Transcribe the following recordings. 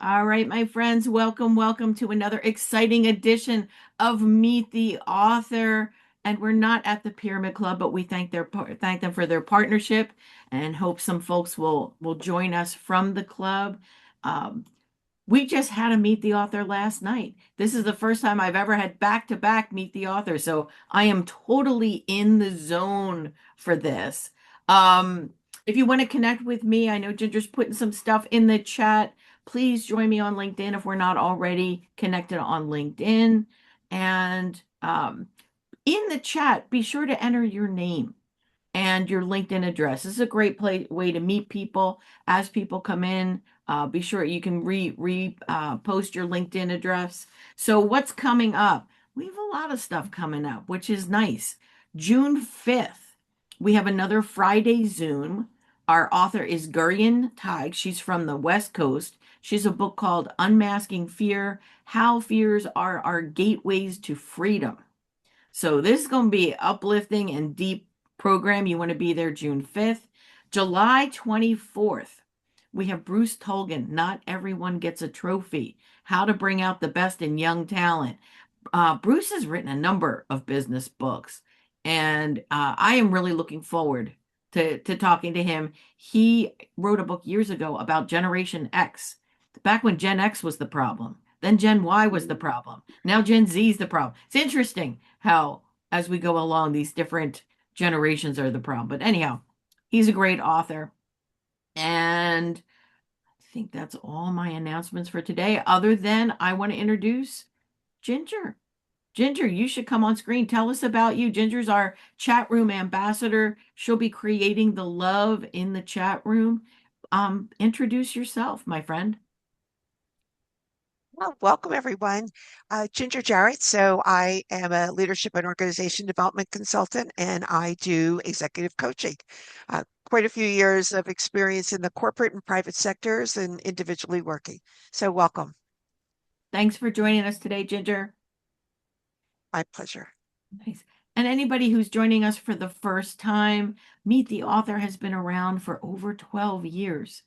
All right, my friends, welcome to another exciting edition of Meet the Author. And we're not at the Pyramid Club, but we thank them for their partnership and hope some folks will join us from the club. Um, we just had a Meet the Author last night. This is the first time I've ever had back-to-back Meet the Author, so I am totally in the zone for this. Um, if you want to connect with me, I know Ginger's putting some stuff in the chat. Please join me on LinkedIn if we're not already connected on LinkedIn. And in the chat, be sure to enter your name and your LinkedIn address. This is a great way to meet people as people come in. Be sure you can post your LinkedIn address. So what's coming up? We have a lot of stuff coming up, which is nice. June 5th, we have another Friday Zoom. Our author is Gurian Tig. She's from the West Coast. She has a book called Unmasking Fear: How Fears Are Our Gateways to Freedom. So this is going to be uplifting and deep program. You want to be there June 5th. July 24th, we have Bruce Tolgan, Not Everyone Gets a Trophy, How to Bring Out the Best in Young Talent. Bruce has written a number of business books, and I am really looking forward to talking to him. He wrote a book years ago about Generation X, back when Gen X was the problem. Then Gen Y was the problem. Now Gen Z is the problem. It's interesting how, as we go along, these different generations are the problem. But anyhow, he's a great author. And I think that's all my announcements for today, other than I want to introduce Ginger. Ginger, you should come on screen. Tell us about you. Ginger's our chat room ambassador. She'll be creating the love in the chat room. Introduce yourself, my friend. Well, welcome everyone. Ginger Jarrett. So I am a leadership and organization development consultant, and I do executive coaching. Quite a few years of experience in the corporate and private sectors and individually working. So welcome. Thanks for joining us today, Ginger. My pleasure. Nice. And anybody who's joining us for the first time, Meet the Author has been around for over 12 years,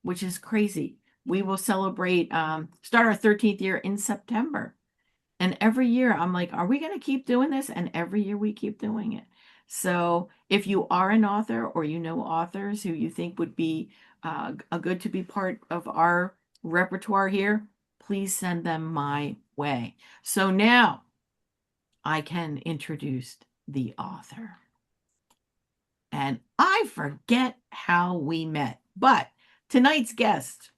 which is crazy. We will celebrate, start our 13th year in September. And every year I'm like, are we going to keep doing this? And every year we keep doing it. So if you are an author or you know authors who you think would be a good to be part of our repertoire here, please send them my way. So now I can introduce the author. And I forget how we met, but tonight's guest,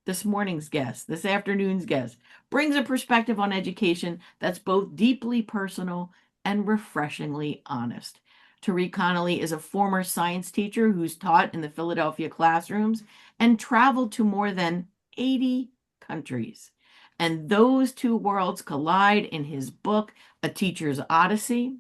this morning's guest, this afternoon's guest, brings a perspective on education that's both deeply personal and refreshingly honest. Tarique Connelly is a former science teacher who's taught in the Philadelphia classrooms and traveled to more than 80 countries. And those two worlds collide in his book, A Teacher's Odyssey.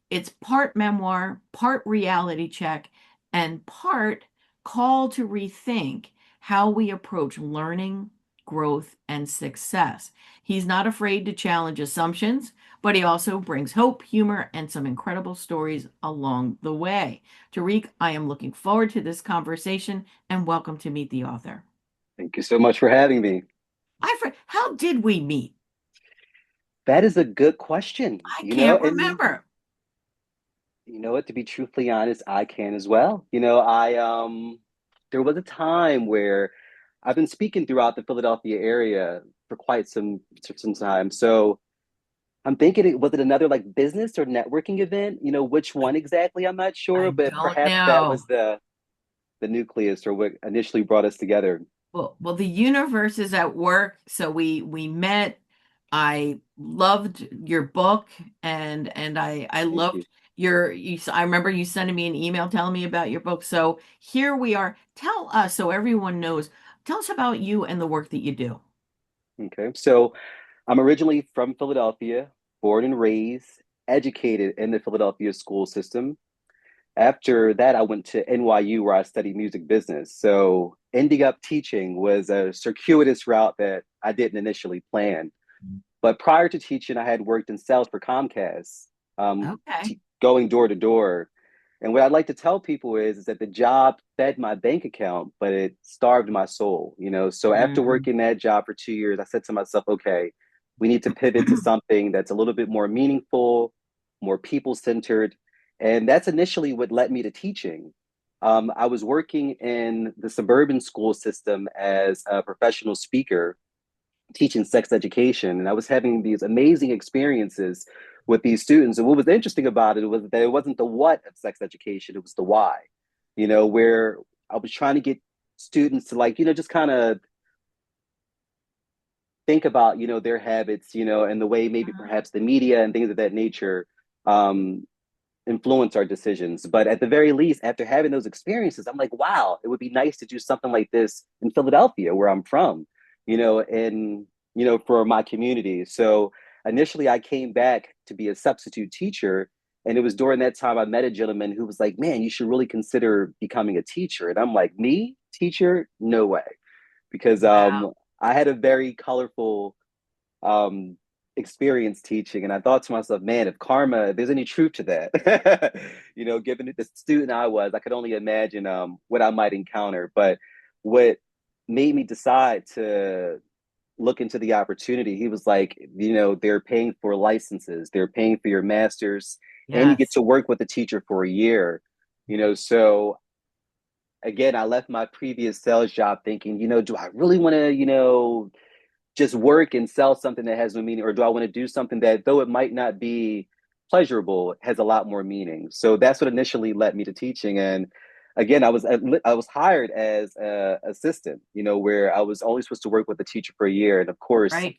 It's part memoir, part reality check, and part call to rethink how we approach learning, growth, and success. He's not afraid to challenge assumptions, but he also brings hope, humor, and some incredible stories along the way. Tarique, I am looking forward to this conversation and welcome to Meet the Author. Thank you so much for having me. How did we meet? That is a good question, I can't and remember. you know what, to be truthfully honest, I can as well. I there was a time where I've been speaking throughout the Philadelphia area for quite some time. So I'm thinking was it another like business or networking event? Which one exactly? I'm not sure, I but don't perhaps that was know. the nucleus or what initially brought us together. Well, the universe is at work, so we met. I loved your book, and I Thank you. loved I remember you sending me an email telling me about your book. So here we are. Tell us, so everyone knows, tell us about you and the work that you do. Okay. So I'm originally from Philadelphia, born and raised, educated in the Philadelphia school system. After that, I went to NYU where I studied music business. So ending up teaching was a circuitous route that I didn't initially plan. But prior to teaching, I had worked in sales for Comcast, Okay. going door to door. And what I'd like to tell people is that the job fed my bank account, but it starved my soul, you know? So after Mhm. working that job for 2 years, I said to myself, okay, we need to pivot to something that's a little bit more meaningful, more people centered. And that's initially what led me to teaching. I was working in the suburban school system as a professional speaker teaching sex education, and I was having these amazing experiences with these students. And what was interesting about it was that it wasn't the what of sex education, it was the why, you know, where I was trying to get students to, like, you know, just kind of think about, you know, their habits, you know, and the way maybe perhaps the media and things of that nature um, influence our decisions. But at the very least, after having those experiences, I'm like, wow, it would be nice to do something like this in Philadelphia, where I'm from, you know, and, you know, for my community. So initially, I came back to be a substitute teacher. And it was during that time I met a gentleman who was like, man, you should really consider becoming a teacher. And I'm like, me, teacher? No way. Because Wow. I had a very colorful um, experience teaching. And I thought to myself, man, if there's any truth to that, you know, given the student I was, I could only imagine what I might encounter. But what made me decide to look into the opportunity, he was like, you know, they're paying for licenses, they're paying for your master's, and you get Yes. to work with a teacher for a year, you know. So again, I left my previous sales job thinking, you know, do I really want to, you know, just work and sell something that has no meaning, or do I want to do something that, though it might not be pleasurable, has a lot more meaning? So that's what initially led me to teaching. And again, I was hired as an assistant, you know, where I was only supposed to work with the teacher for a year, and of course, Right.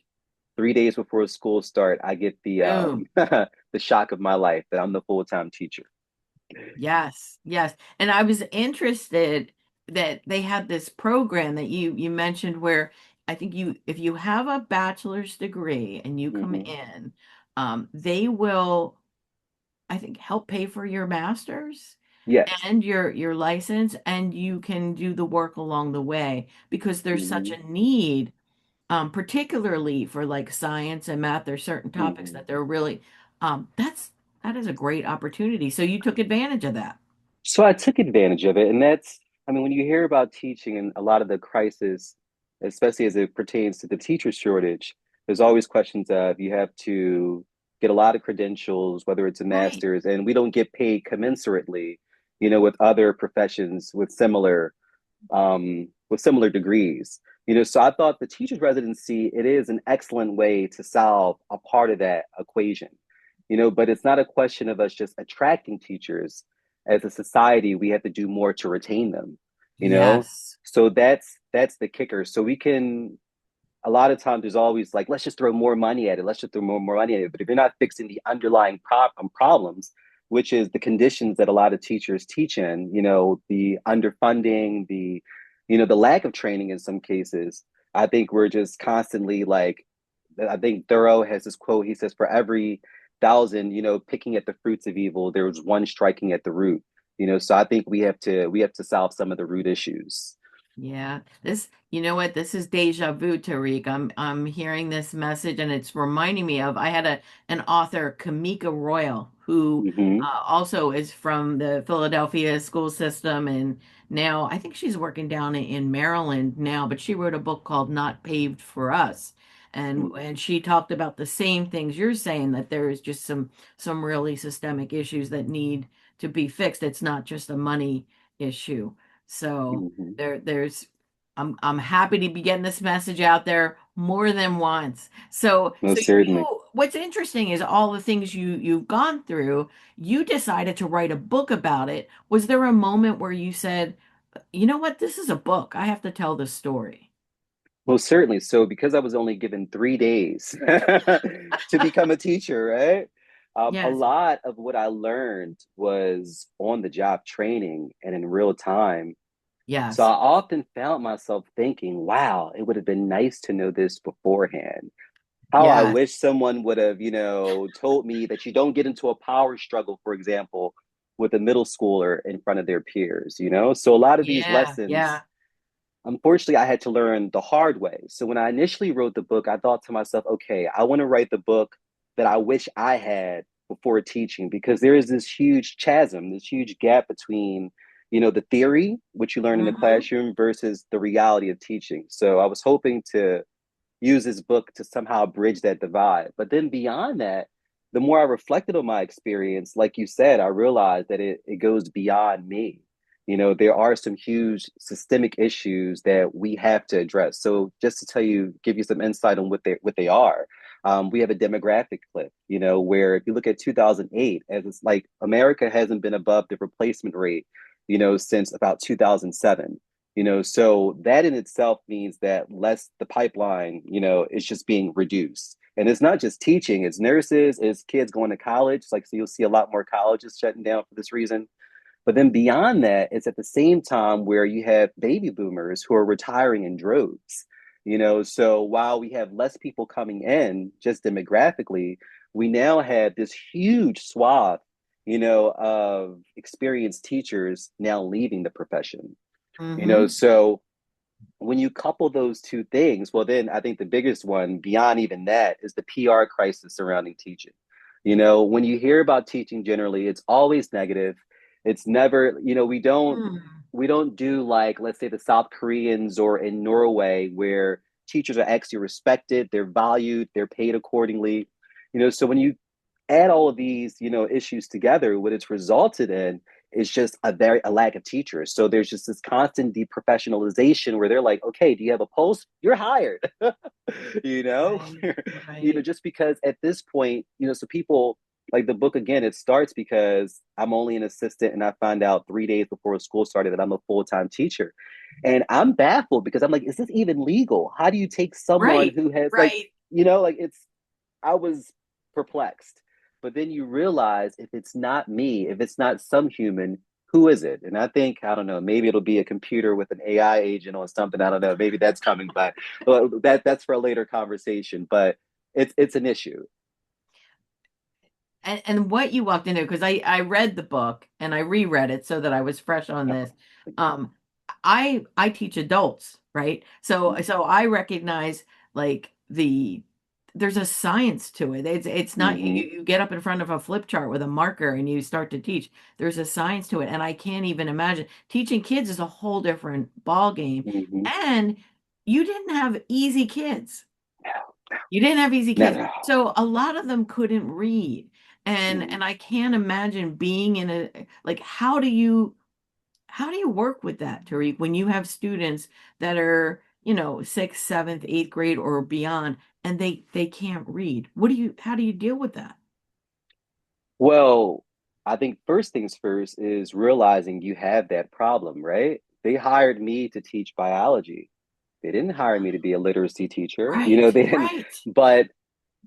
3 days before school start, I get the Boom. the shock of my life that I'm the full time teacher. Yes, yes. And I was interested that they had this program that you mentioned where I think you if you have a bachelor's degree and you come Mm-hmm. in, they will, I think, help pay for your master's Yes. and your license, and you can do the work along the way because there's such Mm-hmm. a need, particularly for like science and math. There's certain topics Mm-hmm. that they're really, that is a great opportunity. So you took advantage of that. So I took advantage of it. And that's, I mean, when you hear about teaching and a lot of the crisis, especially as it pertains to the teacher shortage, there's always questions of you have to get a lot of credentials, whether it's a Right. master's, and we don't get paid commensurately, you know, with other professions with similar degrees. You know, so I thought the teacher's residency, it is an excellent way to solve a part of that equation. You know, but it's not a question of us just attracting teachers. As a society, we have to do more to retain them, you know? Yes. So that's the kicker. So we can, a lot of times there's always like, let's just throw more money at it. Let's just throw more money at it. But if you're not fixing the underlying problems, which is the conditions that a lot of teachers teach in, you know, the underfunding, you know, the lack of training in some cases, I think we're just constantly like, I think Thoreau has this quote. He says, for every thousand, you know, picking at the fruits of evil, there was one striking at the root. You know, so I think we have to solve some of the root issues. Yeah, you know what? This is deja vu, Tariq. I'm hearing this message and it's reminding me of I had an author, Kamika Royal, who Hmm. also is from the Philadelphia school system, and now I think she's working down in Maryland now, but she wrote a book called Not Paved for Us. And she talked about the same things you're saying, that there is just some really systemic issues that need to be fixed. It's not just a money issue. So Hmm. there's I'm happy to be getting this message out there more than once. So Most certainly. what's interesting is all the things you've gone through. You decided to write a book about it. Was there a moment where you said, you know what, this is a book. I have to tell this story. Most certainly. So because I was only given 3 days to become a teacher, right? A Yes, lot of what I learned was on the job training and in real time. So I yes, often found myself thinking, wow, it would have been nice to know this beforehand. How I yes, wish someone would have, you know, told me that you don't get into a power struggle, for example, with a middle schooler in front of their peers, you know? So a lot of these yeah, lessons, yeah, unfortunately, I had to learn the hard way. So when I initially wrote the book, I thought to myself, okay, I want to write the book that I wish I had before teaching because there is this huge chasm, this huge gap between, the theory, which you learn in the Hmm. classroom versus the reality of teaching. So I was hoping to use this book to somehow bridge that divide. But then beyond that, the more I reflected on my experience, like you said, I realized that it goes beyond me. There are some huge systemic issues that we have to address. So just to give you some insight on what they are, we have a demographic cliff, where if you look at 2008, as it's like America hasn't been above the replacement rate, since about 2007. So that in itself means that less the pipeline, is just being reduced. And it's not just teaching, it's nurses, it's kids going to college. Like, so you'll see a lot more colleges shutting down for this reason. But then beyond that, it's at the same time where you have baby boomers who are retiring in droves. So while we have less people coming in just demographically, we now have this huge swath, of experienced teachers now leaving the profession. Hmm. So when you couple those two things, well, then I think the biggest one beyond even that is the PR crisis surrounding teaching. When you hear about teaching generally, it's always negative. It's never, we don't do like, let's say, the South Koreans or in Norway, where teachers are actually respected, they're valued, they're paid accordingly. So when you add all of these, issues together, what it's resulted in is just a lack of teachers. So there's just this constant deprofessionalization where they're like, okay, do you have a post? You're hired. you know, Right, right. just because at this point, so people like the book again, it starts because I'm only an assistant and I find out 3 days before school started that I'm a full-time teacher. And I'm baffled because I'm like, is this even legal? How do you take someone Right, who has like, right. like I was perplexed. But then you realize if it's not me, if it's not some human, who is it? And I think, I don't know, maybe it'll be a computer with an AI agent or something. I don't know. Maybe that's coming, but that's for a later conversation. But it's an issue. And what you walked into, because I read the book and I reread it so that I was fresh on Oh, this. Um, I teach adults, right? So I recognize like there's a science to it. It's not mm-hmm, you get up in front of a flip chart with a marker and you start to teach. There's a science to it, and I can't even imagine teaching kids is a whole different ball game. mm-hmm. And you didn't have easy kids. You didn't have easy Not kids. at all. So a lot of them couldn't read. And Mm. and I can't imagine being in a like how do you work with that, Tariq, when you have students that are, sixth, seventh, eighth grade or beyond, and they can't read? How do you deal with that? Well, I think first things first is realizing you have that problem, right? They hired me to teach biology. They didn't hire me to be a literacy teacher. Right, They didn't, right. but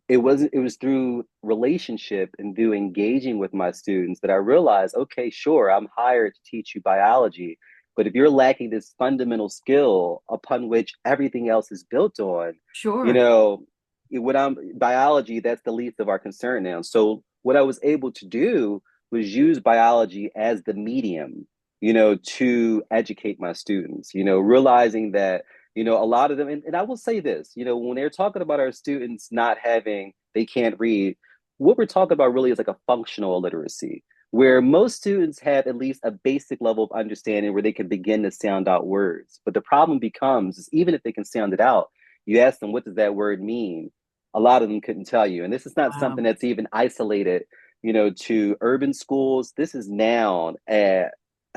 it was through relationship and through engaging with my students that I realized, okay, sure, I'm hired to teach you biology, but if you're lacking this fundamental skill upon which everything else is built on, you Sure. know, what I'm biology, that's the least of our concern now. So what I was able to do was use biology as the medium, to educate my students, realizing that a lot of them, and I will say this, when they're talking about our students not having, they can't read, what we're talking about really is like a functional illiteracy, where most students have at least a basic level of understanding where they can begin to sound out words. But the problem becomes, is even if they can sound it out, you ask them, what does that word mean? A lot of them couldn't tell you. And this is not something Wow. that's even isolated, to urban schools. This is now a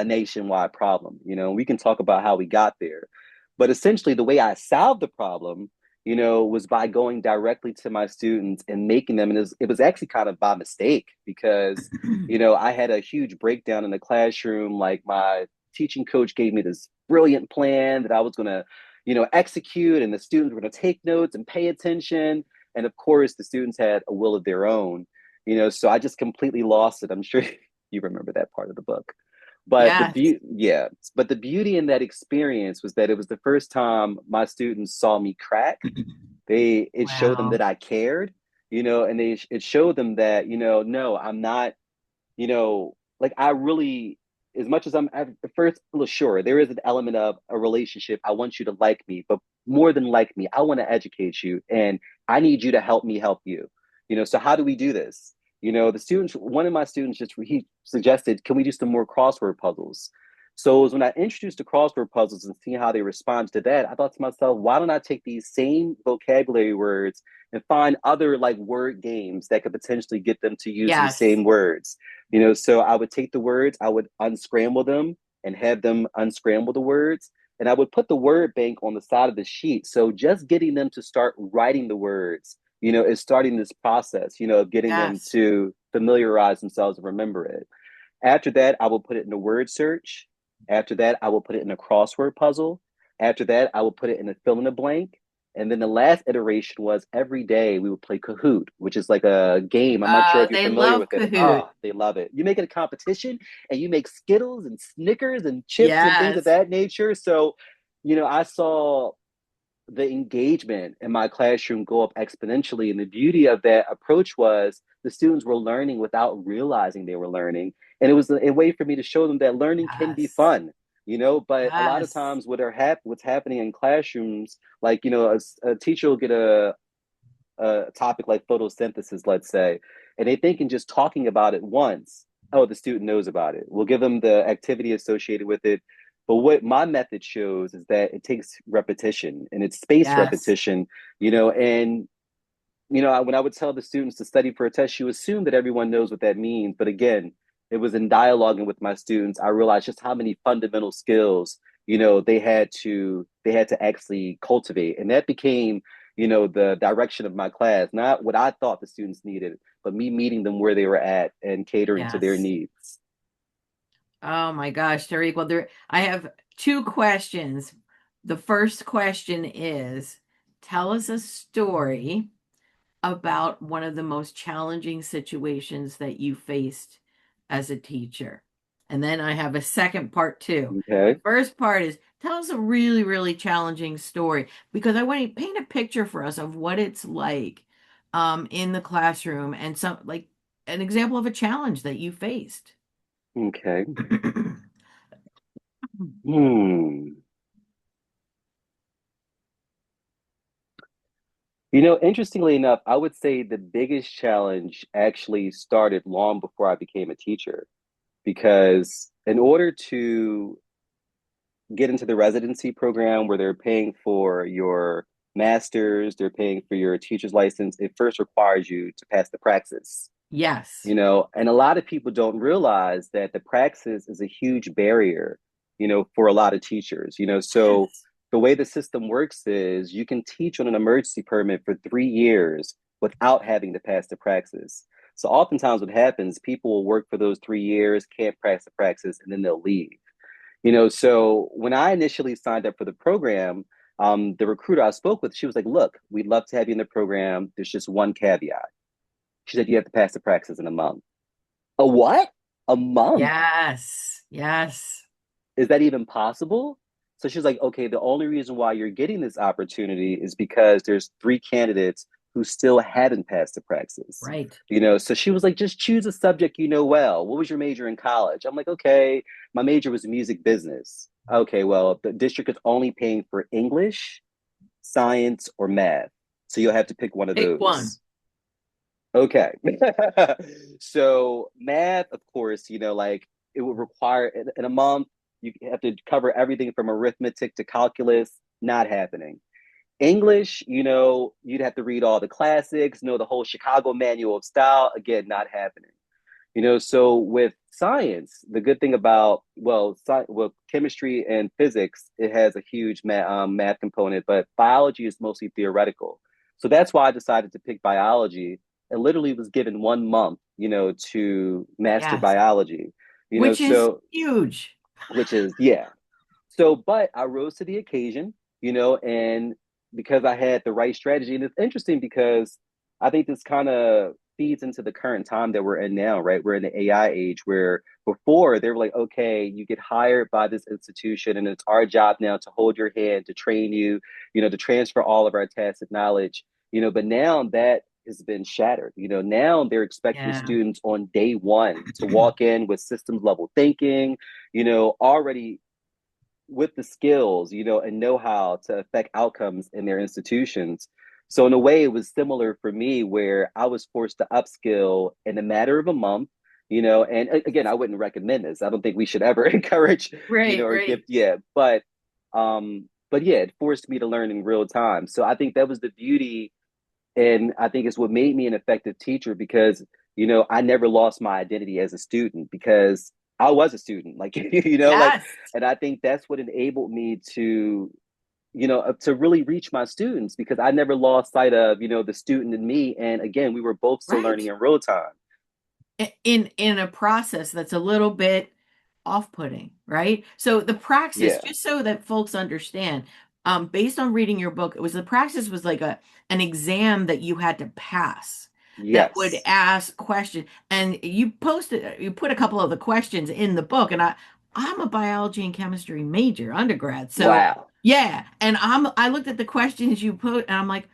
nationwide problem. We can talk about how we got there, but essentially, the way I solved the problem, was by going directly to my students and making them. And it was actually kind of by mistake because, I had a huge breakdown in the classroom. Like my teaching coach gave me this brilliant plan that I was going to, execute, and the students were going to take notes and pay attention. And of course, the students had a will of their own, so I just completely lost it. I'm sure you remember that part of the book. But the Yes. beauty, yeah, but the beauty in that experience was that it was the first time my students saw me crack. It showed them Wow. that I cared, and it showed them that, no, I'm not, like I really, as much as I'm at first, well, sure, there is an element of a relationship. I want you to like me, but more than like me, I want to educate you, and I need you to help me help you. So how do we do this? The students, one of my students he suggested, can we do some more crossword puzzles? So it was when I introduced the crossword puzzles and seeing how they responded to that, I thought to myself, why don't I take these same vocabulary words and find other like word games that could potentially get them to use these Yes. same words? So I would take the words, I would unscramble them and have them unscramble the words. And I would put the word bank on the side of the sheet. So just getting them to start writing the words, is starting this process, of getting them Yes. to familiarize themselves and remember it. After that, I will put it in a word search. After that, I will put it in a crossword puzzle. After that, I will put it in a fill in the blank. And then the last iteration was every day we would play Kahoot, which is like a game. I'm not sure if you're They familiar love with it. Kahoot. Oh, they love it. You make it a competition and you make Skittles and Snickers and chips and things of Yes. that nature. So, I saw the engagement in my classroom go up exponentially. And the beauty of that approach was the students were learning without realizing they were learning. And it was a way for me to show them that learning can be Yes. fun, but a lot of Yes. times what's happening in classrooms, like, a teacher will get a topic like photosynthesis, let's say, and they think in just talking about it once, oh, the student knows about it. We'll give them the activity associated with it. But what my method shows is that it takes repetition and it's spaced Yes. repetition, and when I would tell the students to study for a test, you assume that everyone knows what that means. But again, it was in dialoguing with my students, I realized just how many fundamental skills, they had to actually cultivate. And that became, the direction of my class, not what I thought the students needed, but me meeting them where they were at and catering to their Yes. needs. Oh my gosh, Tarique. Well, I have two questions. The first question is, tell us a story about one of the most challenging situations that you faced as a teacher. And then I have a second part too. The Okay. first part is, tell us a really, really challenging story because I want to paint a picture for us of what it's like in the classroom and some like an example of a challenge that you faced. Okay. Hmm. Interestingly enough, I would say the biggest challenge actually started long before I became a teacher, because in order to get into the residency program where they're paying for your master's, they're paying for your teacher's license, it first requires you to pass the praxis. Yes. And a lot of people don't realize that the praxis is a huge barrier, for a lot of teachers. So Yes. the way the system works is you can teach on an emergency permit for 3 years without having to pass the praxis. So oftentimes what happens, people will work for those 3 years, can't pass the praxis, and then they'll leave. So when I initially signed up for the program, the recruiter I spoke with, she was like, look, we'd love to have you in the program. There's just one caveat. She said, you have to pass the praxis in a month. A what? A month? Yes. Yes. Is that even possible? So she's like, okay, the only reason why you're getting this opportunity is because there's 3 candidates who still haven't passed the praxis. Right. So she was like, just choose a subject you know well. What was your major in college? I'm like, okay, my major was music business. Okay, well, the district is only paying for English, science, or math. So you'll have to pick one of Pick one. those. Okay. So math, of course, like it would require in a month, you have to cover everything from arithmetic to calculus, not happening. English, you'd have to read all the classics, know the whole Chicago Manual of Style, again, not happening. So with science, the good thing about, well, chemistry and physics, it has a huge math component, but biology is mostly theoretical. So that's why I decided to pick biology. And literally was given 1 month, to master Yes. biology. Which is So huge. which is, yeah. So, but I rose to the occasion, and because I had the right strategy. And it's interesting because I think this kind of feeds into the current time that we're in now, right? We're in the AI age where before they were like, okay, you get hired by this institution and it's our job now to hold your hand, to train you, to transfer all of our tacit knowledge, but now that has been shattered. Now they're expecting Yeah. students on day one to walk in with systems level thinking, already with the skills, and know how to affect outcomes in their institutions. So in a way, it was similar for me where I was forced to upskill in a matter of a month, and again, I wouldn't recommend this. I don't think we should ever encourage, Right, or give, right. yeah, but yeah, it forced me to learn in real time. So I think that was the beauty, and I think it's what made me an effective teacher because, I never lost my identity as a student because I was a student, like, like, Yes. and I think that's what enabled me to really reach my students because I never lost sight of, the student in me. And again, we were both still learning Right. in real time. In a process that's a little bit off-putting, right? So the praxis, Yeah. just so that folks understand, based on reading your book, it was the praxis was like an exam that you had to pass that would Yes. ask questions. And you put a couple of the questions in the book, and I'm a biology and chemistry major undergrad. So Wow. yeah, and I looked at the questions you put, and I'm like,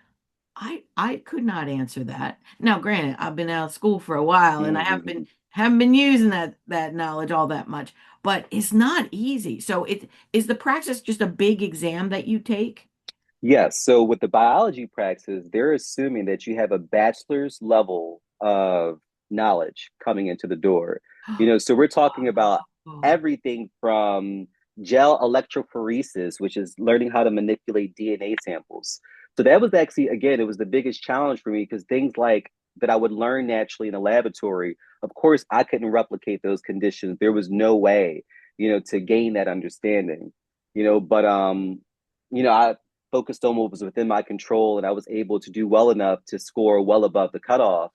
I could not answer that. Now, granted, I've been out of school for a while and I Hmm. haven't been using that knowledge all that much, but it's not easy. So it is the praxis just a big exam that you take? Yes. So with the biology praxis, they're assuming that you have a bachelor's level of knowledge coming into the door. So we're talking about Oh, everything from gel electrophoresis, which is learning how to manipulate DNA samples. So that was actually, again, it was the biggest challenge for me because things like that I would learn naturally in a laboratory, of course, I couldn't replicate those conditions. There was no way, to gain that understanding, but I focused on what was within my control and I was able to do well enough to score well above the cutoff.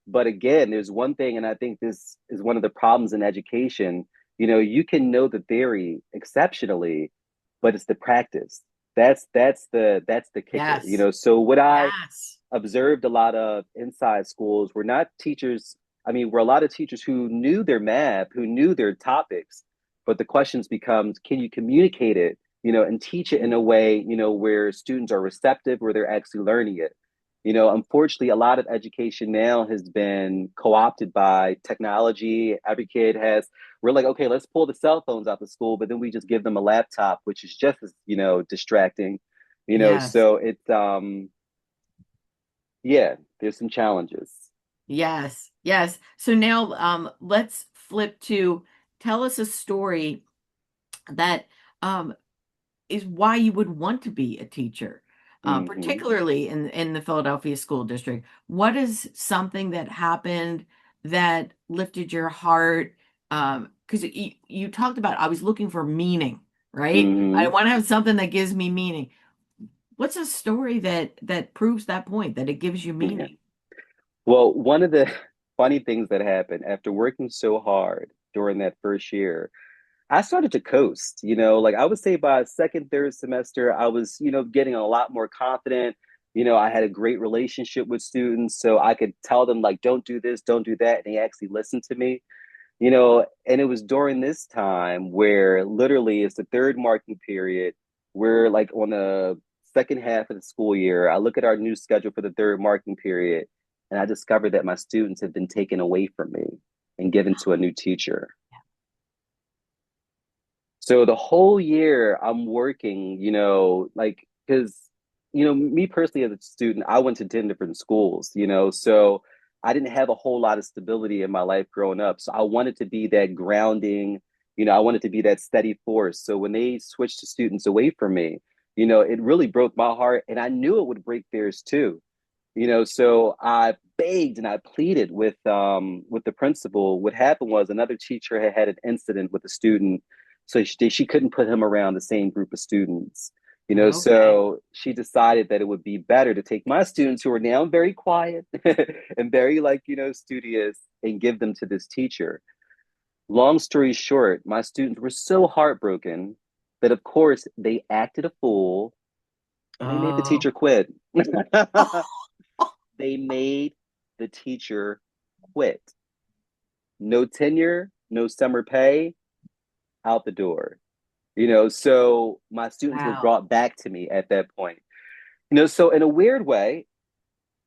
But again, there's one thing, and I think this is one of the problems in education. You can know the theory exceptionally, but it's the practice. That's the kicker. yes. So what I Yes. observed a lot of inside schools were not teachers. I mean, were a lot of teachers who knew their math, who knew their topics, but the questions becomes, can you communicate it, and teach it in a way, where students are receptive, where they're actually learning it. Unfortunately, a lot of education now has been co-opted by technology. Every kid has, we're like, okay, let's pull the cell phones out the school, but then we just give them a laptop, which is just as, distracting. Yes. So it's yeah, there's some challenges. Yes. Yes. So now let's flip to tell us a story that um is why you would want to be a teacher, Hmm. particularly in the Philadelphia school district. What is something that happened that lifted your heart? Because you talked about I was looking for meaning, right? I Hmm. want to have something that gives me meaning. What's a story that proves that point, that it gives you Yeah. meaning? Well, one of the funny things that happened after working so hard during that first year, I started to coast. Like I would say by second, third semester, I was, getting a lot more confident. I had a great relationship with students, so I could tell them like, don't do this, don't do that, and they actually listened to me. And it was during this time where literally it's the third marking period. We're like on the second half of the school year. I look at our new schedule for the third marking period, and I discovered that my students have been taken away from me and given to a new teacher. So the whole year I'm working, like, because, me personally as a student, I went to 10 different schools, so I didn't have a whole lot of stability in my life growing up. So I wanted to be that grounding, I wanted to be that steady force. So when they switched to students away from me, it really broke my heart. And I knew it would break theirs too. So I begged and I pleaded with the principal. What happened was another teacher had an incident with a student, so she couldn't put him around the same group of students. Okay. So she decided that it would be better to take my students who are now very quiet and very like studious and give them to this teacher. Long story short, my students were so heartbroken that of course they acted a fool and they made the Oh. teacher quit. Oh, They made the teacher quit. No tenure, no summer pay, out the door. So my students were wow. brought back to me at that point. So in a weird way,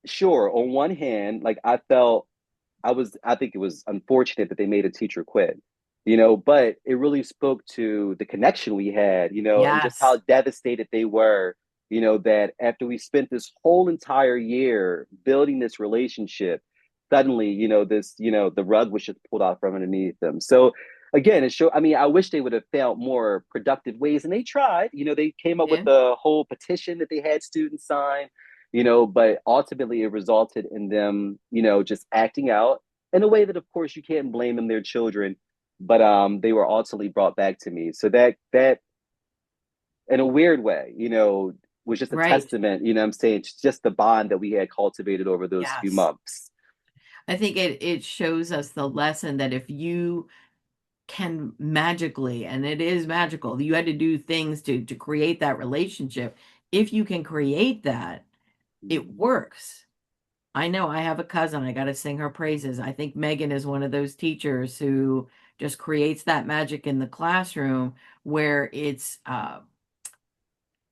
sure, on one hand, like I think it was unfortunate that they made a teacher quit, but it really spoke to the connection we had, and just how Yes. devastated they were, that after we spent this whole entire year building this relationship, suddenly, the rug was just pulled out from underneath them. So again, I mean, I wish they would have found more productive ways, and they tried. They came up with Yeah. a whole petition that they had students sign, but ultimately it resulted in them, just acting out in a way that, of course, you can't blame them, they're children, but they were ultimately brought back to me. So that in a weird way, was just a Right. testament, I'm saying, to just the bond that we had cultivated over those few Yes. months. I think it shows us the lesson that if you can magically, and it is magical, you had to do things to create that relationship. If you can create that, it Mm-hmm. works. I know I have a cousin, I got to sing her praises. I think Megan is one of those teachers who just creates that magic in the classroom where it's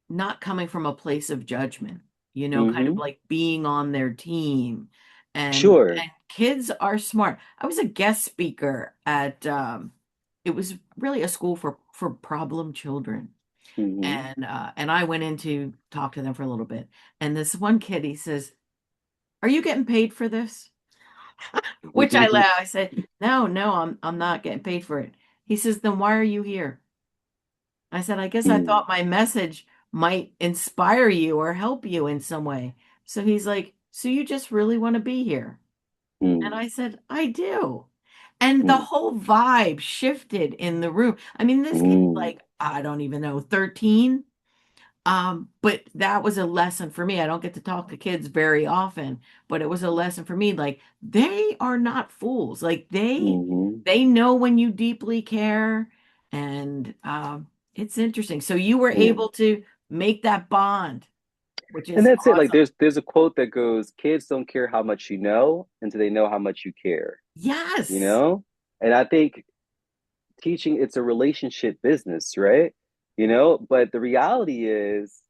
not coming from a place of judgment, kind of Mm-hmm. like being on their team. Sure. And kids are smart. I was a guest speaker at it was really a school for problem children. Mm-hmm. And I went in to talk to them for a little bit. And this one kid, he says, "Are you getting paid for this?" Which I laughed. I said, "No, no, I'm not getting paid for it." He says, "Then why are you here?" I said, "I guess I thought my message might inspire you or help you in some way." So he's like, "So you just really want to be here?" And Mm-hmm. I said, "I do." And the whole vibe shifted in the room. I mean, this kid, Mm-hmm. like, I don't even know, 13. But that was a lesson for me. I don't get to talk to kids very often, but it was a lesson for me. Like, they are not fools. Like, Mm-hmm. they know when you deeply care, and it's interesting. So you were Mm. able to make that bond, which And is that's it. Like awesome. there's a quote that goes, kids don't care how much you know until they know how much you care, you Yes. know? And I think teaching, it's a relationship business, right? But the reality is,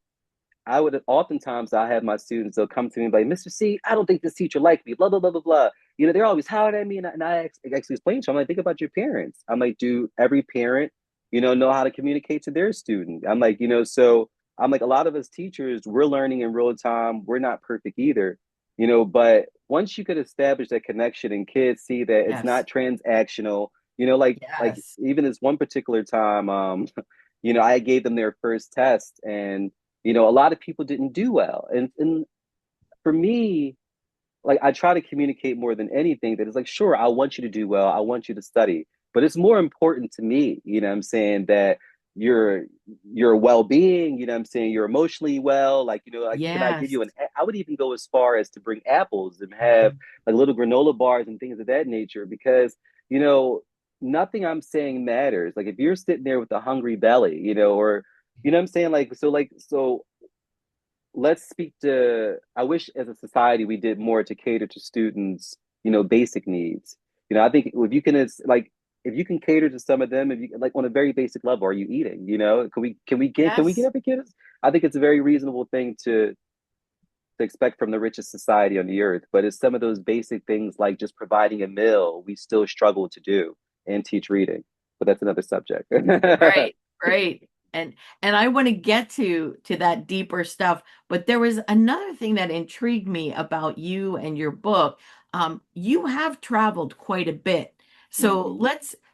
I would oftentimes I have my students, they'll come to me like, Mr. C, I don't think this teacher liked me, blah, blah, blah, blah, blah. They're always hollering at me. And I actually explain to them, I'm like, think about your parents. I'm like, do every parent, know how to communicate to their student? I'm like, so I'm like, a lot of us teachers, we're learning in real time. We're not perfect either, but once you could establish that connection and kids see that it's Yes. not transactional, like Yes. even this one particular time, I gave them their first test, and a lot of people didn't do well. And for me, like, I try to communicate more than anything that is like, sure, I want you to do well. I want you to study, but it's more important to me, I'm saying, that your your well-being, I'm saying, you're emotionally well. Like, like, can I give Yes. you I would even go as far as to bring apples and have like little granola bars and things of that nature, because, you know, nothing I'm saying matters. Like, if you're sitting there with a hungry belly, or I'm saying, so let's speak to, I wish as a society we did more to cater to students, basic needs. I think if you can, like, if you can cater to some of them, if you like, on a very basic level, are you eating? Can we get Yes. every kid? I think it's a very reasonable thing to expect from the richest society on the earth, but it's some of those basic things like just providing a meal we still struggle to do, and teach reading. But that's another subject. Right, right. And I want to get to that deeper stuff, but there was another thing that intrigued me about you and your book. You have traveled quite a bit. So Hmm.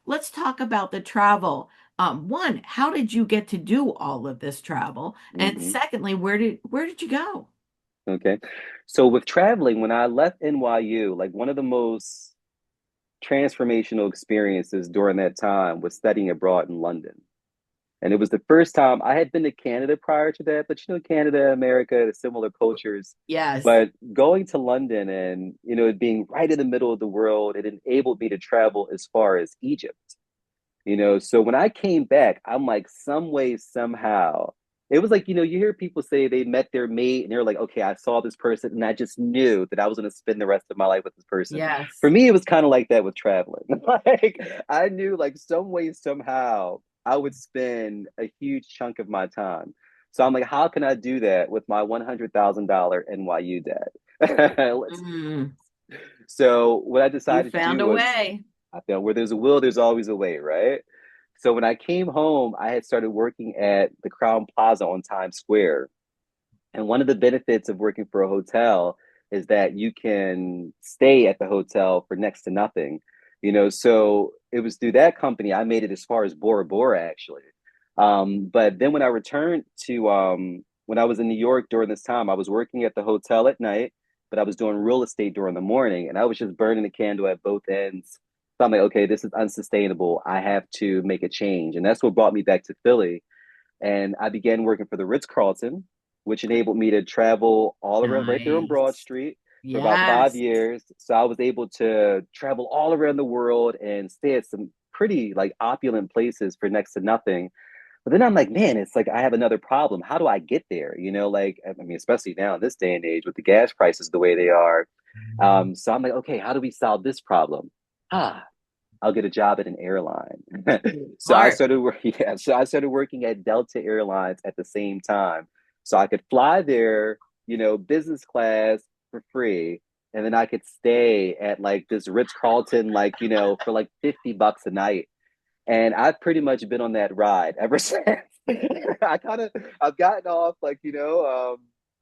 let's talk about the travel. One, how did you get to do all of this travel? And Hmm. secondly, where did you go? Okay. So with traveling, when I left NYU, like, one of the most transformational experiences during that time was studying abroad in London. And it was the first time I had been to Canada prior to that, but Canada, America, the similar cultures. Yes. But going to London and, it being right in the middle of the world, it enabled me to travel as far as Egypt. So when I came back, I'm like, some way, somehow, it was like, you hear people say they met their mate and they're like, okay, I saw this person and I just knew that I was going to spend the rest of my life with this person. For Yes. me, it was kind of like that with traveling. Like, I knew, like, some way, somehow, I would spend a huge chunk of my time. So I'm like, how can I do that with my $100,000 NYU debt? Mm, So what I you decided to found do a was, way. I felt, where there's a will, there's always a way, right? So when I came home, I had started working at the Crown Plaza on Times Square. And one of the benefits of working for a hotel is that you can stay at the hotel for next to nothing. So it was through that company I made it as far as Bora Bora actually. But then when I returned to when I was in New York during this time, I was working at the hotel at night, but I was doing real estate during the morning, and I was just burning the candle at both ends. So I'm like, okay, this is unsustainable. I have to make a change, and that's what brought me back to Philly. And I began working for the Ritz-Carlton, which enabled me to travel all around right there on Broad Nice. Street for about five Yes. years. So I was able to travel all around the world and stay at some pretty like opulent places for next to nothing. But then I'm like, man, it's like I have another problem. How do I get there? Like, I mean, especially now in this day and age with the gas prices the way they are. So I'm like, okay, how do we solve this problem? Ah, I'll get a job at an airline. so I Smart. started working. Yeah, so I started working at Delta Airlines at the same time, so I could fly there, business class for free, and then I could stay at like this Ritz Carlton, like for like $50 a night. And I've pretty much been on that ride ever since. I've gotten off like,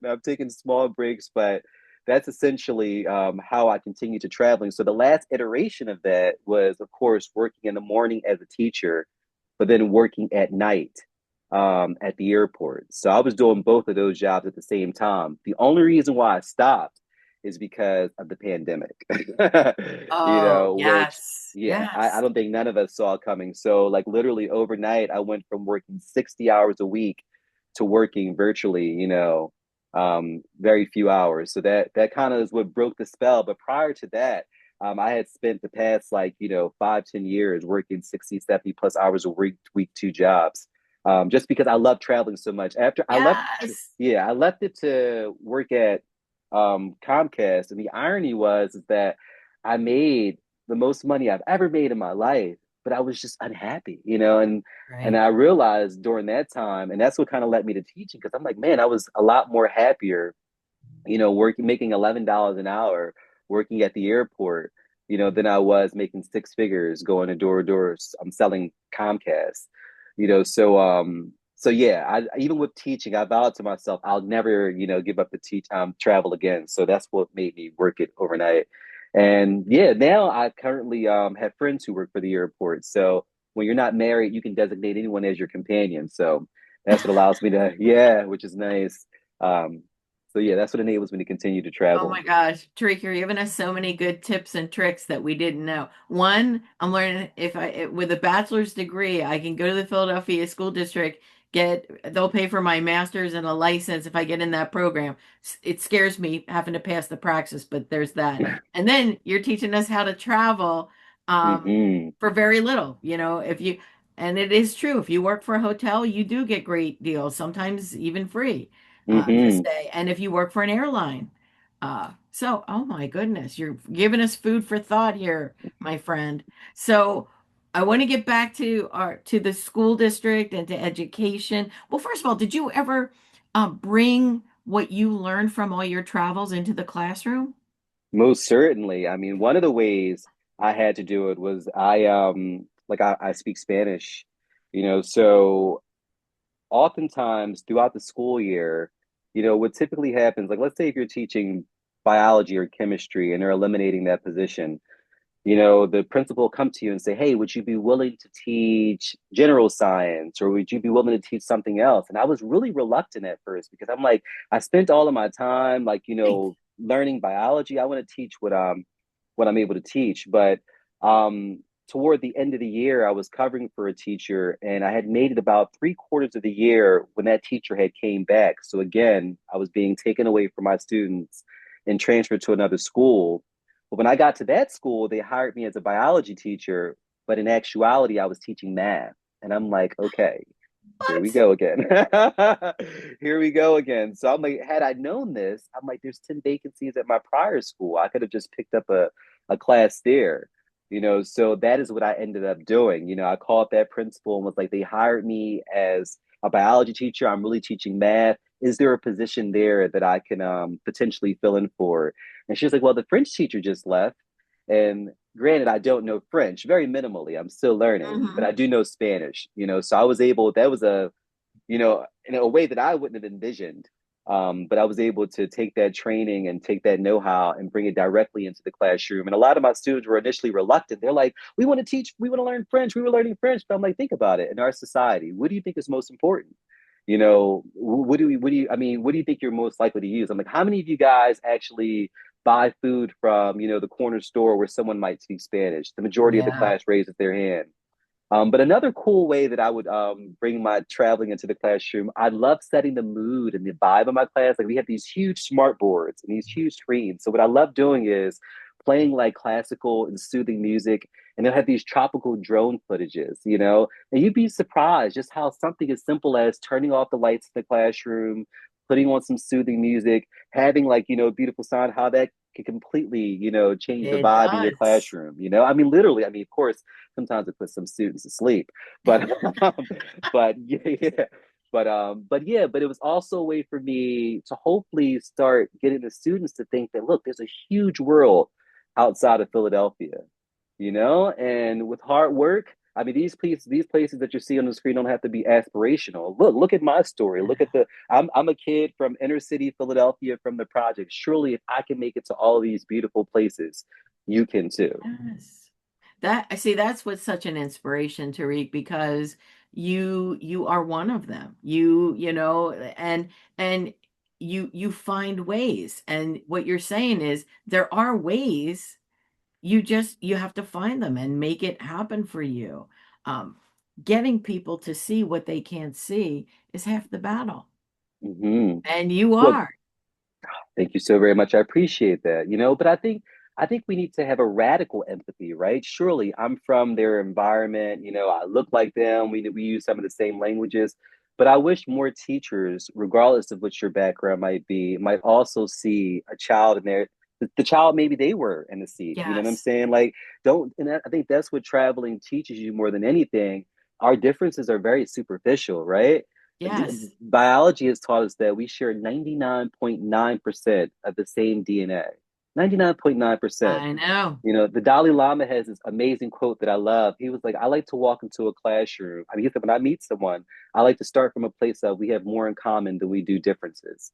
I've taken small breaks, but that's essentially how I continue to traveling. So the last iteration of that was, of course, working in the morning as a teacher, but then working at night at the airport. So I was doing both of those jobs at the same time. The only reason why I stopped is because of the pandemic, Oh, which yes. yeah, I Yes. don't think none of us saw coming. So like literally overnight, I went from working 60 hours a week to working virtually, very few hours. So that kind of is what broke the spell. But prior to that, I had spent the past like, 5, 10 years working 60, 70 plus hours a week, two jobs. Just because I love traveling so much. After I left, Yes. yeah, I left it to work at Comcast. And the irony was is that I made the most money I've ever made in my life, but I was just unhappy, and Right. I realized during that time, and that's what kind of led me to teaching because I'm like, man, I was a lot more happier, working making $11 an hour working at the airport, than I was making six figures going to door to door. I'm selling Comcast, so yeah, even with teaching, I vowed to myself I'll never, give up the teach travel again. So that's what made me work it overnight. And yeah, now I currently have friends who work for the airport. So when you're not married, you can designate anyone as your companion. So that's what allows me to, yeah, which is nice. Um, so yeah, that's what enables me to continue to Oh travel. my gosh, Tarique, you're giving us so many good tips and tricks that we didn't know. One, I'm learning with a bachelor's degree, I can go to the Philadelphia School District, they'll pay for my master's and a license if I get in that program. It scares me having to pass the praxis, but there's that. And then you're teaching us how to travel, Hmm. for very little. And it is true, if you work for a hotel, you do get great deals, sometimes even free, to Hmm. stay. And if you work for an airline, oh my goodness, you're giving us food for thought here, my friend. So I want to get back to the school district and to education. Well, first of all, did you ever bring what you learned from all your travels into the classroom? Most certainly. I mean, one of the ways I had to do it was I speak Spanish, so oftentimes throughout the school year, what typically happens, like let's say if you're teaching biology or chemistry and they're eliminating that position, the principal will come to you and say, hey, would you be willing to teach general science or would you be willing to teach something else? And I was really reluctant at first because I'm like, I spent all of my time, like, Right. learning biology. I want to teach what I'm able to teach. But um, toward the end of the year, I was covering for a teacher and I had made it about three-quarters of the year when that teacher had came back. So again, I was being taken away from my students and transferred to another school. But when I got to that school, they hired me as a biology teacher, but in actuality, I was teaching math. And I'm like, okay, here we What? go again. Here we go again. So I'm like, had I known this, I'm like, there's 10 vacancies at my prior school. I could have just picked up a class there, So that is what I ended up doing. I called that principal and was like, they hired me as a biology teacher. I'm really teaching math. Is there a position there that I can potentially fill in for? And she was like, well, the French teacher just left. And granted, I don't know French very minimally. I'm still learning, but I Hmm. do know Spanish, So I was able, that was in a way that I wouldn't have envisioned. But I was able to take that training and take that know-how and bring it directly into the classroom. And a lot of my students were initially reluctant. They're like, we want to teach, we want to learn French, we were learning French. But I'm like, think about it. In our society, what do you think is most important? I mean, what do you think you're most likely to use? I'm like, how many of you guys actually buy food from, the corner store where someone might speak Spanish? The majority of the Yeah. class raises their hand. But another cool way that I would bring my traveling into the classroom, I love setting the mood and the vibe of my class. Like we have these huge smart boards and these huge screens. So what I love doing is playing like classical and soothing music, and they'll have these tropical drone footages, and you'd be surprised just how something as simple as turning off the lights in the classroom, putting on some soothing music, having like, beautiful sound, how that can completely, change the It vibe in your does. classroom. I mean, literally, I mean, of course, sometimes it puts some students to sleep, but but yeah, but it was also a way for me to hopefully start getting the students to think that look, there's a huge world outside of Philadelphia, and with hard work. I mean, these places that you see on the screen don't have to be aspirational. Look at my story. Look at the. I'm a kid from inner city Philadelphia, from the project. Surely, if I can make it to all these beautiful places, you can too. Yes. That I see that's what's such an inspiration, Tariq, because you are one of them. And you find ways. And what you're saying is there are ways, you have to find them and make it happen for you. Um, Getting people to see what they can't see is half the battle. Hmm. And you Well, are. thank you so very much. I appreciate that. But I think we need to have a radical empathy, right? Surely I'm from their environment, I look like them. We use some of the same languages, but I wish more teachers, regardless of what your background might be, might also see a child in there. The child maybe they were in the seat. You know what I'm Yes. saying? Like, don't, and I think that's what traveling teaches you more than anything. Our differences are very superficial, right? Yes. Biology has taught us that we share 99.9% of the same DNA. 99.9%. I know. The Dalai Lama has this amazing quote that I love. He was like, I like to walk into a classroom. I mean, he said, when I meet someone, I like to start from a place of we have more in common than we do differences.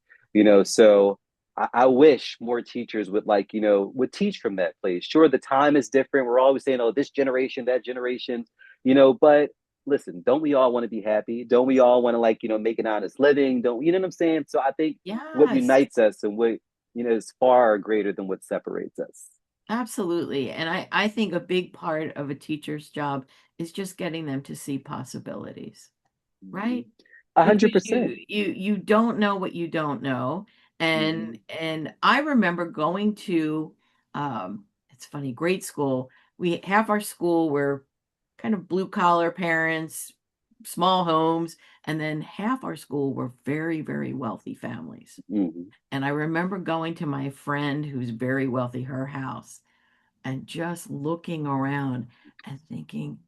So I wish more teachers would would teach from that place. Sure, the time is different. We're always saying, oh, this generation, that generation, but listen, don't we all want to be happy? Don't we all want to make an honest living? Don't you know what I'm saying? So I think what Yes. unites us and what is far greater than what separates us. Absolutely. And I think a big part of a teacher's job is just getting them to see possibilities, Mhm. right? A hundred Because percent. you don't know what you don't know. And Mhm. I remember going to it's funny, grade school. We half our school were kind of blue collar parents, small homes, and then half our school were very, very wealthy families. Mhm. And I remember going to my friend who's very wealthy, her house, and just looking around and thinking,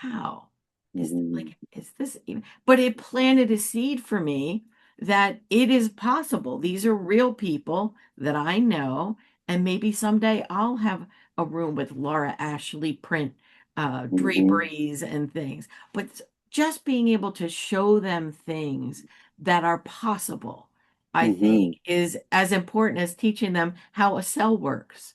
wow, Mhm. is this even? But it planted a seed for me that it is possible. These are real people that I know, and maybe someday I'll have a room with Laura Ashley print Mhm. draperies and things. But just being able to show them things that are possible, I think, Mhm. is as important as teaching them how a cell works.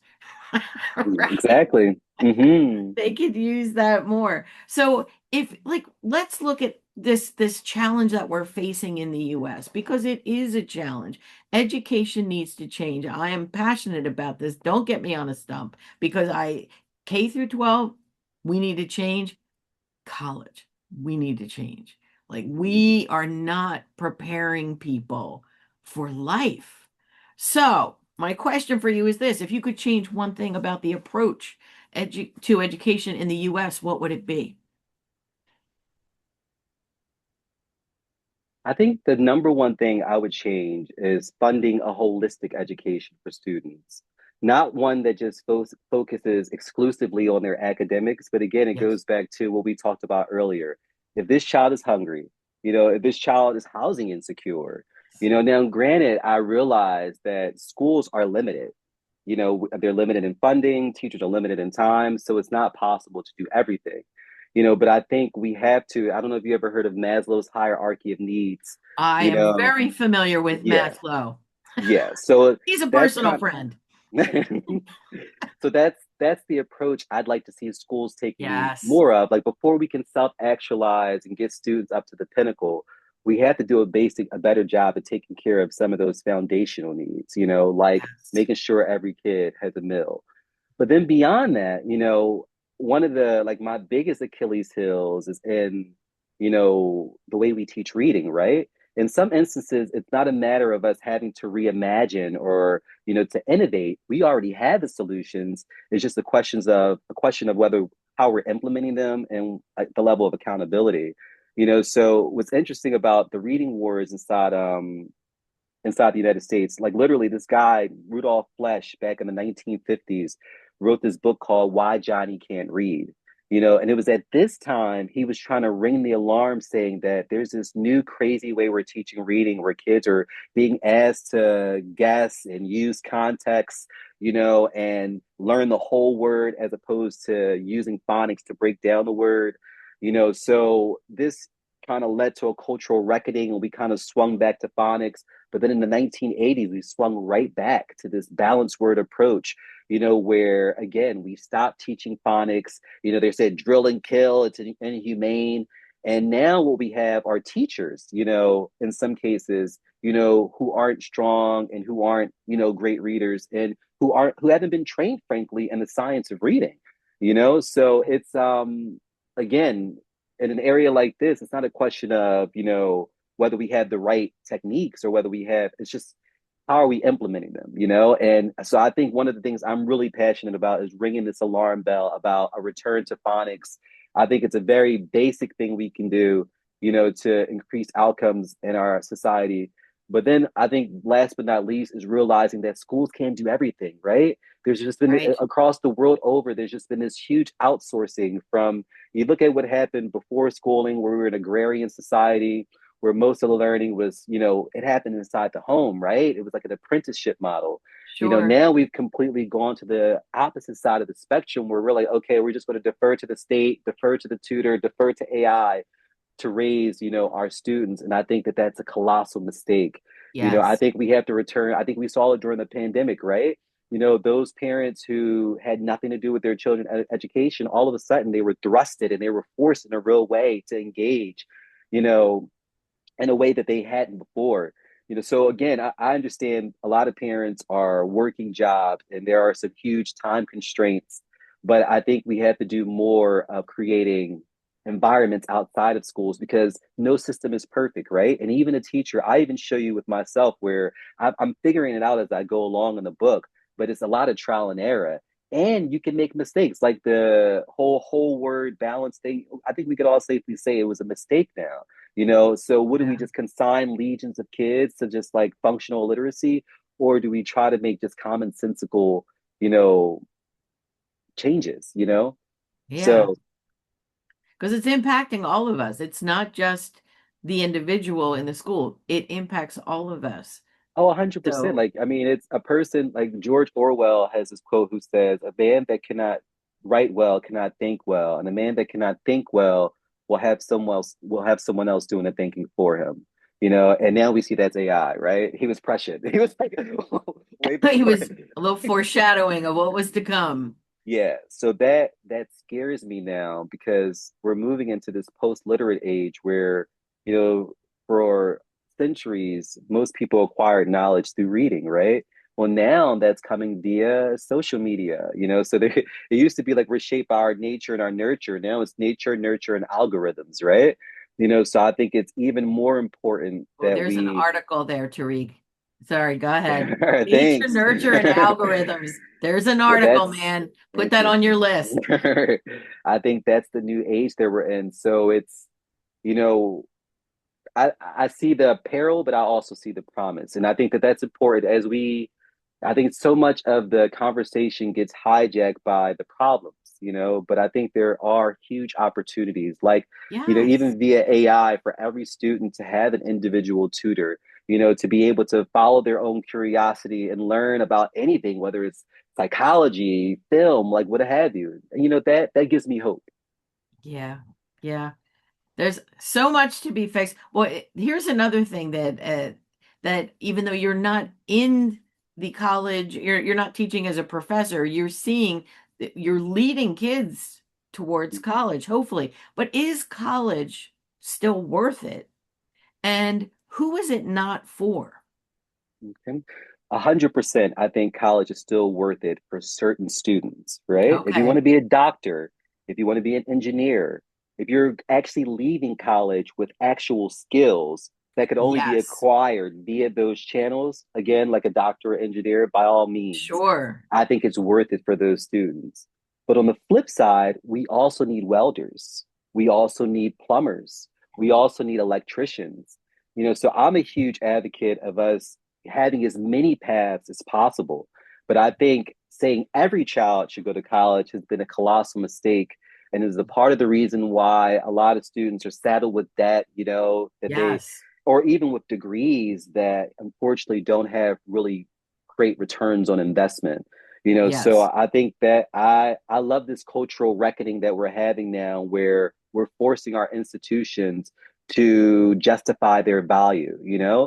Right? Exactly. Mhm. They could use that more. So if like let's look at this challenge that we're facing in the US because it is a challenge. Education needs to change. I am passionate about this. Don't get me on a stump because I K through 12 we need to change. College we need to change. Like we are not preparing people for life. So, my question for you is this: if you could change one thing about the approach to education in the US, what would it be? I think the number one thing I would change is funding a holistic education for students, not one that just focuses exclusively on their academics. But again, it Yes. goes back to what we talked about earlier. If this child is hungry, if this child is housing insecure, now granted, I realize that schools are limited. They're limited in funding, teachers are limited in time, so it's not possible to do everything. But I think we have to, I don't know if you ever heard of Maslow's hierarchy of needs, I you am know, very familiar with yeah, Maslow. yeah. So He's a that's personal kind friend. of, so that's the approach I'd like to see schools taking Yes. more of. Like before we can self-actualize and get students up to the pinnacle, we have to do a better job of taking care of some of those foundational needs, like Yes. making sure every kid has a meal. But then beyond that, one of the like my biggest Achilles heels is in, the way we teach reading, right? In some instances, it's not a matter of us having to reimagine or, to innovate. We already have the solutions. It's just a question of whether how we're implementing them and like, the level of accountability. So what's interesting about the reading wars inside the United States. Like literally, this guy Rudolph Flesch back in the 1950s wrote this book called "Why Johnny Can't Read." And it was at this time he was trying to ring the alarm, saying that there's this new crazy way we're teaching reading, where kids are being asked to guess and use context, and learn the whole word as opposed to using phonics to break down the word. So this kind of led to a cultural reckoning, and we kind of swung back to phonics. But then in the 1980s, we swung right back to this balanced word approach, where again, we stopped teaching phonics. They said drill and kill, it's inhumane. And now what we have are teachers, in some cases, who aren't strong and who aren't, great readers and who haven't been trained, frankly, in the science of reading, So it's again, in an area like this, it's not a question of, whether we have the right techniques or whether it's just how are we implementing them, And so I think one of the things I'm really passionate about is ringing this alarm bell about a return to phonics. I think it's a very basic thing we can do, to increase outcomes in our society. But then I think last but not least is realizing that schools can't do everything, right? There's just been Right. across the world over, there's just been this huge outsourcing from you look at what happened before schooling, where we were an agrarian society, where most of the learning was, it happened inside the home, right? It was like an apprenticeship model. Sure. Now we've completely gone to the opposite side of the spectrum where we're like, okay, we're just going to defer to the state, defer to the tutor, defer to AI to raise, our students. And I think that that's a colossal mistake. I Yes. think we have to return. I think we saw it during the pandemic, right? Those parents who had nothing to do with their children's education, all of a sudden they were thrusted and they were forced in a real way to engage, you know, in a way that they hadn't before. So again, I understand a lot of parents are working jobs and there are some huge time constraints, but I think we have to do more of creating environments outside of schools because no system is perfect, right? And even a teacher, I even show you with myself where I'm figuring it out as I go along in the book, but it's a lot of trial and error. And you can make mistakes, like the whole word balance thing. I think we could all safely say it was a mistake now. So what do we Yeah. just consign legions of kids to just like functional literacy, or do we try to make just commonsensical, you know, changes? Yeah. So Because it's impacting all of us. It's not just the individual in the school. It impacts all of us. 100%. So, Like, I mean, it's a person like George Orwell has this quote who says, "A man that cannot write well cannot think well, and a man that cannot think well will have someone else doing the thinking for him." And now we see that's AI, right? He was prescient. He was like way he before. was a little foreshadowing of what was to come. Yeah, so that scares me now because we're moving into this post-literate age where, for centuries, most people acquired knowledge through reading, right? Well, now that's coming via social media, so there it used to be like we're shaped by our nature and our nurture. Now it's nature, nurture, and algorithms, right? So I think it's even more important Oh, that there's an we article there, Tarique. Sorry, go ahead. Nature, thanks. nurture, and algorithms. There's an Well, article, that's man. Put thank that you. on your list. I think that's the new age that we're in. So it's, you know, I see the peril, but I also see the promise, and I think that that's important as we. I think so much of the conversation gets hijacked by the problems, but I think there are huge opportunities, like, Yes. even via AI for every student to have an individual tutor, to be able to follow their own curiosity and learn about anything, whether it's psychology, film, like what have you. That gives me hope. Yeah. Yeah. There's so much to be fixed. Well, here's another thing that even though you're not in the college, you're not teaching as a professor, you're seeing that you're leading kids towards college, hopefully. But is college still worth it? And who is it not for? Okay. 100%, I think college is still worth it for certain students, right? If you want to Okay. be a doctor, if you want to be an engineer, if you're actually leaving college with actual skills that could only be Yes. acquired via those channels, again, like a doctor or engineer, by all means, Sure. I think it's worth it for those students. But on the flip side, we also need welders. We also need plumbers. We also need electricians. So I'm a huge advocate of us having as many paths as possible. But I think saying every child should go to college has been a colossal mistake and is a part of the reason why a lot of students are saddled with debt, that they, Yes. or even with degrees that unfortunately don't have really great returns on investment. So Yes. I think that I love this cultural reckoning that we're having now where we're forcing our institutions to justify their value.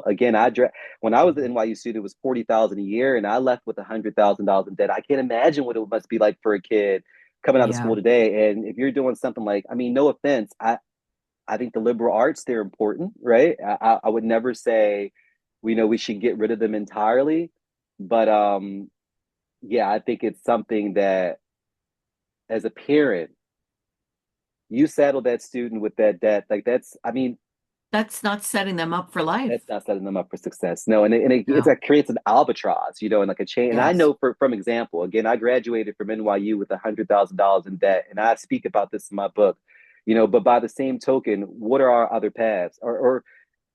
Again, when I was an NYU student, it was 40,000 a year, and I left with $100,000 in debt. I can't imagine what it must be like for a kid coming out of Yeah. school today. And if you're doing something like, I mean, no offense, I think the liberal arts they're important, right? I would never say, we should get rid of them entirely, but yeah, I think it's something that as a parent, you saddle that student with that debt, like that's, I mean, That's not setting them up for that's life. not setting them up for success. No, and No. it creates an albatross, and like a chain. And I Yes. know from example, again, I graduated from NYU with $100,000 in debt, and I speak about this in my book. But by the same token, what are our other paths? Or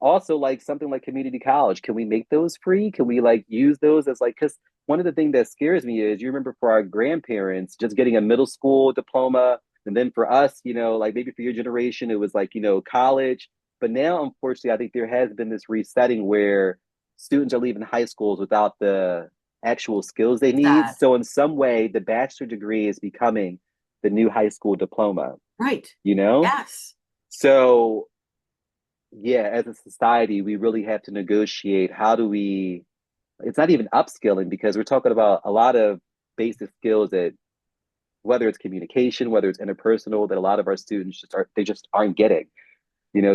also like something like community college. Can we make those free? Can we like use those as like because one of the things that scares me is you remember for our grandparents just getting a middle school diploma, and then for us, like maybe for your generation, it was like, college, but now, unfortunately, I think there has been this resetting where students are leaving high schools without the actual skills they need. Sad. So, in some way, the bachelor degree is becoming the new high school diploma, Right. you know? Yes. So, yeah, as a society, we really have to negotiate how do we, it's not even upskilling because we're talking about a lot of basic skills that, whether it's communication, whether it's interpersonal, that a lot of our students they just aren't getting.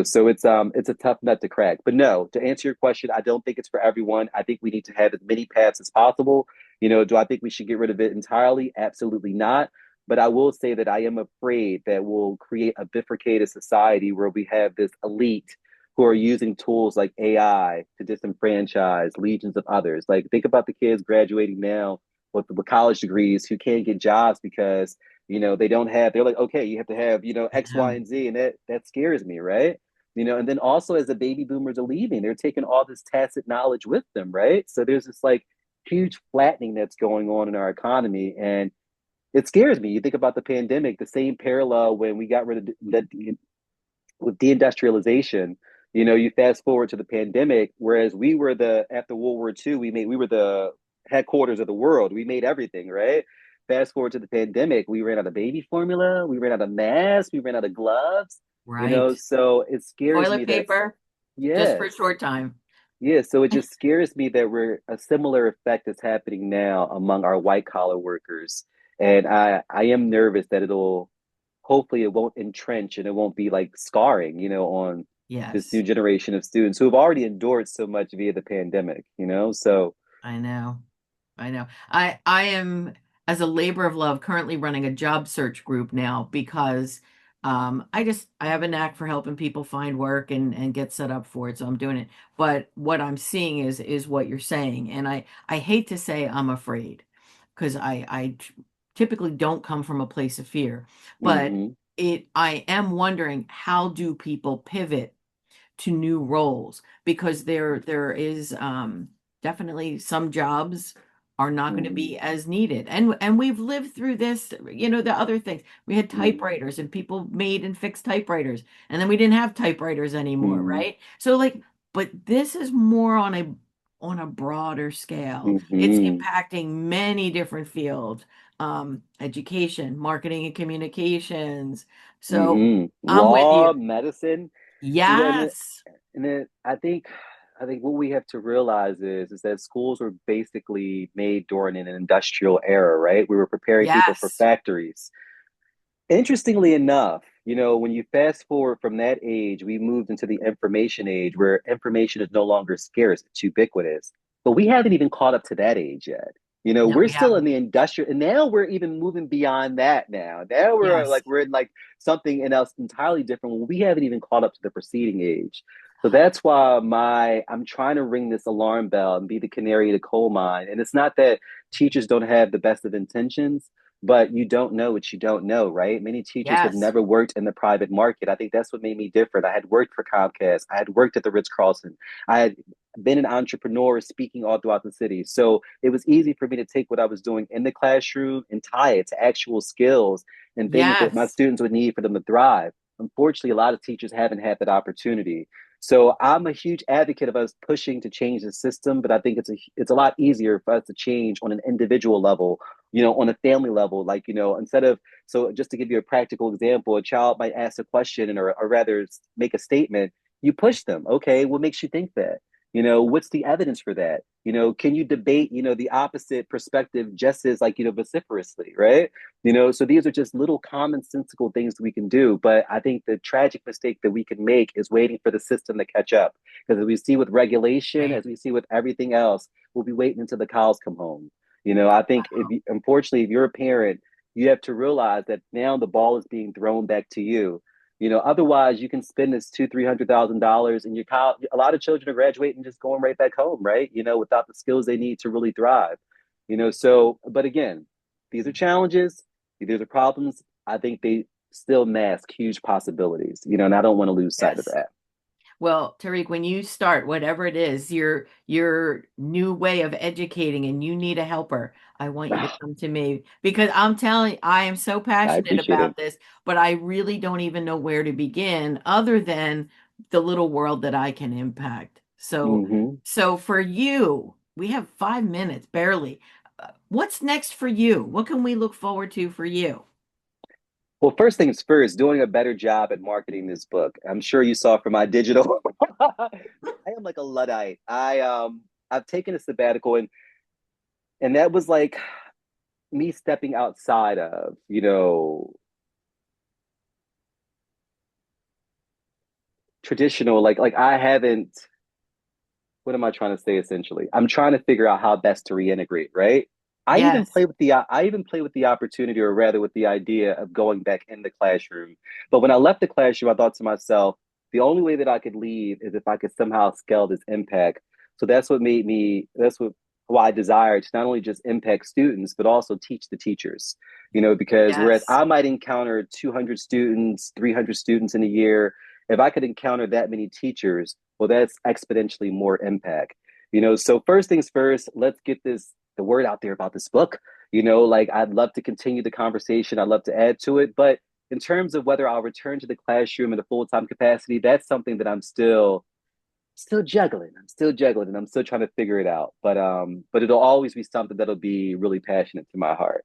So it's a tough nut to crack. But no, to answer your question, I don't think it's for everyone. I think we need to have as many paths as possible. Do I think we should get rid of it entirely? Absolutely not. But I will say that I am afraid that we'll create a bifurcated society where we have this elite who are using tools like AI to disenfranchise legions of others. Like think about the kids graduating now with college degrees who can't get jobs because they don't have, they're like, okay, you have to have, I X, Y, know. and Z. And that scares me, right? And then also as the baby boomers are leaving, they're taking all this tacit knowledge with them, right? So there's this like huge flattening that's going on in our economy. And it scares me. You think about the pandemic, the same parallel when we got rid of with deindustrialization. You fast forward to the pandemic, whereas we were after World War II, we were the headquarters of the world. We made everything, right? Fast forward to the pandemic, we ran out of baby formula, we ran out of masks, we ran out of gloves. Right. So it scares me Toilet that paper, just for a yes, short time. yeah. So it just scares me that we're a similar effect is happening now among our white collar workers, and I am nervous that it'll hopefully it won't entrench and it won't be like scarring, on this new Yes, generation of students who have already endured so much via the pandemic. So I know. I know. I am, as a labor of love, currently running a job search group now because I have a knack for helping people find work and get set up for it, so I'm doing it. But what I'm seeing is what you're saying, and I hate to say I'm afraid because I typically don't come from a place of fear, but hmm I am wondering how do people pivot to new roles because there is definitely some jobs are not going to hmm be as needed. And we've lived through this, the other things. We had hmm typewriters and people made and fixed typewriters, and then we didn't have typewriters anymore, hmm right? So like, but this is more on a on a broader scale. It's Hmm. impacting many different fields, education, marketing and communications. So I'm with Law, you. medicine, you know, and then, Yes. and then I think what we have to realize is that schools were basically made during an industrial era, right? We were preparing people for Yes. factories. Interestingly enough, when you fast forward from that age, we moved into the information age where information is no longer scarce, it's ubiquitous. But we haven't even caught up to that age yet. No, We're we still in haven't. the industrial, and now we're even moving beyond that now. Now Yes. we're in like something else entirely different when we haven't even caught up to the preceding age. So that's why I'm trying to ring this alarm bell and be the canary in the coal mine. And it's not that teachers don't have the best of intentions, but you don't know what you don't know, right? Many teachers have Yes. never worked in the private market. I think that's what made me different. I had worked for Comcast, I had worked at the Ritz-Carlton, I had been an entrepreneur speaking all throughout the city. So it was easy for me to take what I was doing in the classroom and tie it to actual skills and things that my Yes. students would need for them to thrive. Unfortunately, a lot of teachers haven't had that opportunity. So I'm a huge advocate of us pushing to change the system, but I think it's a lot easier for us to change on an individual level, on a family level. Like, instead of, so just to give you a practical example, a child might ask a question or rather make a statement. You push them. Okay, what makes you think that? What's the evidence for that? Can you debate, the opposite perspective just as like, vociferously, right? So these are just little commonsensical things that we can do. But I think the tragic mistake that we can make is waiting for the system to catch up. Because as we see with regulation, Right. as we see with everything else, we'll be waiting until the cows come home. I think unfortunately, if you're a parent, you have to realize that now the ball is being thrown back to you. Otherwise you can spend this $200,000, $300,000 and a lot of children are graduating and just going right back home, right? Without the skills they need to really thrive. So, but again, these are challenges, these are problems. I think they still mask huge possibilities, and I don't want to lose sight of Yes. that. Well, Tariq, when you start whatever it is, your new way of educating and you need a helper, I want you to come to me because I'm telling you, I am so I passionate appreciate it. about this, but I really don't even know where to begin other than the little world that I can impact. So, Hmm. so for you, we have 5 minutes barely. What's next for you? What can we look forward to for you? Well, first things first, doing a better job at marketing this book. I'm sure you saw from my digital. I am like a Luddite. I've taken a sabbatical, and that was like me stepping outside of, traditional, like I haven't, what am I trying to say essentially? I'm trying to figure out how best to reintegrate, right? Yes, I even play with the opportunity, or rather with the idea of going back in the classroom. But when I left the classroom, I thought to myself, the only way that I could leave is if I could somehow scale this impact. So that's why I desired to not only just impact students, but also teach the teachers. Because whereas yes, I might encounter 200 students, 300 students in a year, if I could encounter that many teachers, well, that's exponentially more impact. So first things first, let's get the word out there about this book. Like I'd love to continue the conversation. I'd love to add to it. But in terms of whether I'll return to the classroom in a full-time capacity, that's something that I'm still juggling. I'm still juggling and I'm still trying to figure it out. But it'll always be something that'll be really passionate to my heart.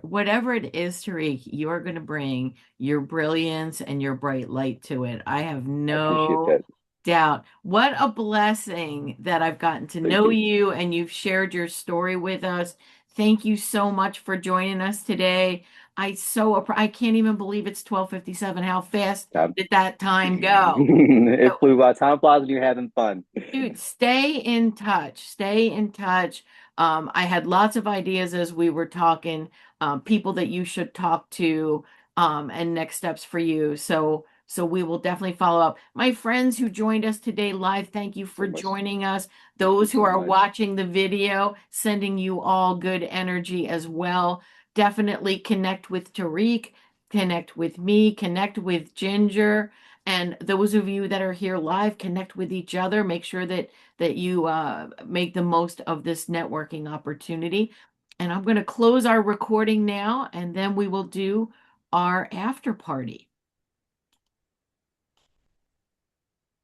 whatever it is, Tariq, you are going to bring your brilliance and your bright light to it. I have I appreciate no that. doubt. What a blessing that I've gotten to Thank know you. you and you've shared your story with us. Thank you so much for joining us today. I can't even believe it's 12:57. How fast Um, did that time go? it So flew by. Time flies when you're having fun. dude, stay in touch. Stay in touch. I had lots of ideas as we were talking, people that you should talk to, and next steps for you. So we will definitely follow up. My friends who joined us today live, thank you for So much. joining us. Thank you Those who so are much. watching the video, sending you all good energy as well. Definitely connect with Tariq, connect with me, connect with Ginger. And those of you that are here live, connect with each other. Make sure that you make the most of this networking opportunity. And I'm going to close our recording now, and then we will do our after party.